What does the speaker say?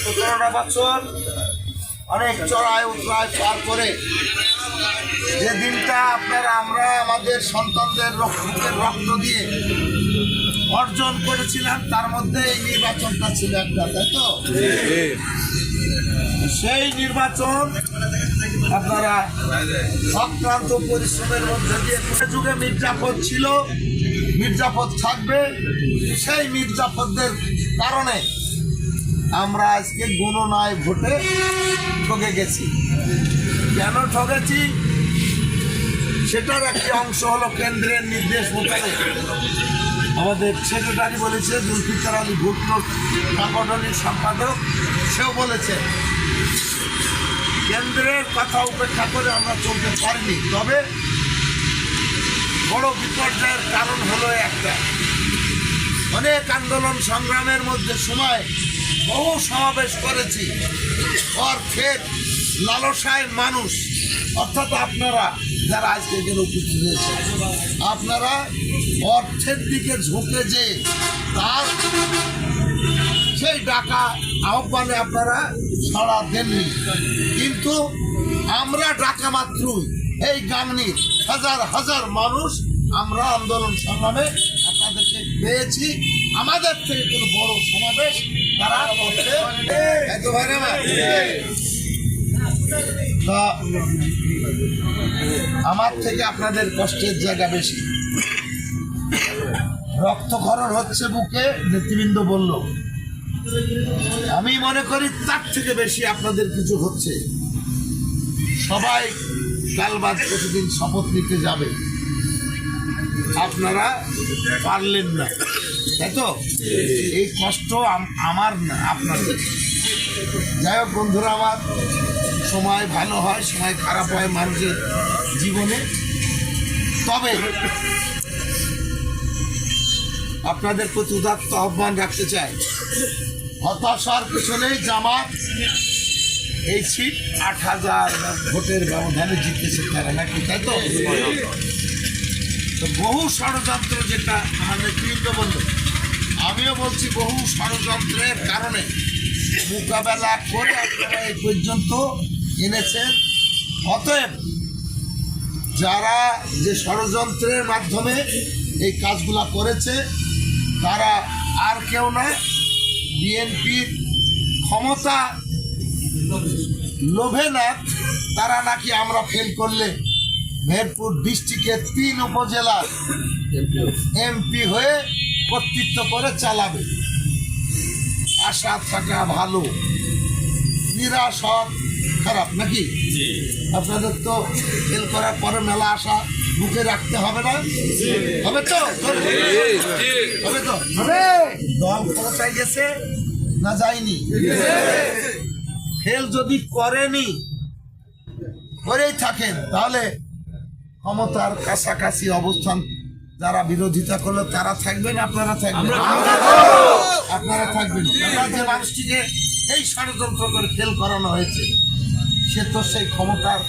17টা বছর অনেক চড়াই উতরাই পার করে যে দিনটা আমরা আমাদের সন্তানদের বুকের রক্ত দিয়ে অর্জন করেছিলাম, তার মধ্যে এই নির্বাচনটা ছিল একটা, তাই তো? সেই নির্বাচন আপনারা অক্লান্ত পরিশ্রমের মধ্যে দিয়ে যুগে মির্জাফর ছিল, মির্জাফর থাকবে। সেই মির্জাফরদের কারণে আমরা আজকে গণনায় ভোটে ঠকে গেছি। কেন ঠকেছি সেটার একটি অংশ হলো কেন্দ্রের নির্দেশ মোতাবেক আমাদের সেক্রেটারি বলেছে, জুলফিকার আলী ভুট্টোর সাংগঠনিক সম্পাদক, সেও বলেছে কেন্দ্রের কথা উপেক্ষা করে আমরা চলতে পারিনি। তবে বড় বিপর্যয়ের কারণ হলো একটা, অনেক আন্দোলন সংগ্রামের মধ্যে সময় বহু সমাবেশ করেছি, অর্থের লালসায় মানুষ, অর্থাৎ আপনারা যারা আজকে এখানে উপস্থিত হয়েছে, আপনারা অর্থের দিকে ঝুঁকে যে তার সেই ডাকা আহ্বানে আপনারা সাড়া দেননি। কিন্তু আমরা ডাকা মাত্রই এই গাংনীর হাজার হাজার মানুষ আমরা আন্দোলন সংগ্রামে আপনাদেরকে পেয়েছি। আমাদের থেকে কোনো বড় সমাবেশ তারা করতে এত হয় না। আমার থেকে আপনাদের কষ্টের জায়গা বেশি, রক্তক্ষরণ হচ্ছে বুকে, নেতৃবৃন্দ বলল। আমি মনে করি তার থেকে বেশি আপনাদের কিছু হচ্ছে। সবাই কাল বাদ প্রতিদিন শপথ নিতে যাবে, আপনারা পারলেন না, তাই তো? এই কষ্ট আমার না, আপনাদের। যাই হোক বন্ধুরা আমার, সময় ভালো হয়, সময় খারাপ হয় মানুষের জীবনে। তবে আপনাদের প্রতি উদাত্ত আহ্বান রাখতে চাই, হতাশার পেছনেই জামাত এই সিট 8,000 ভোটের ব্যবধানে জিতেছে তারা, নাকি, তাই তো? বহু ষড়যন্ত্র, যেটা আমাদের নেতৃবৃন্দ বলল, আমিও বলছি বহু ষড়যন্ত্রের কারণে মোকাবেলা করে আপনারা এই পর্যন্ত এনেছেন। অতএব যারা যে ষড়যন্ত্রের মাধ্যমে এই কাজগুলা করেছে তারা আর কেউ নয়, বিএনপির ক্ষমতা লোভে না, তারা নাকি আমরা ফেল করলে মেহেরপুর ডিস্ট্রিক্টের 3 উপজেলার এমপি হয়ে কর্তৃত্ব করে চালাবে। আশা থাকা ভালো, নিরাশ খারাপ, নাকি? আপনাদের তো ফেল করার পরে মেলা আশা বুকে রাখতে হবে না? হবে তো? হবে তো? দল ক্ষমতায় গেছে না যায়নি? ফেল যদি করেনি, করেই থাকেন, তাহলে ক্ষমতার কাছাকাছি অবস্থান যারা বিরোধিতা করলো তারা থাকবেন, আপনারা থাকবেন, আপনারা থাকবেন। যে মানুষটিকে এই ষড়যন্ত্র করে ফেল করানো হয়েছে সে তো সেই ক্ষমতার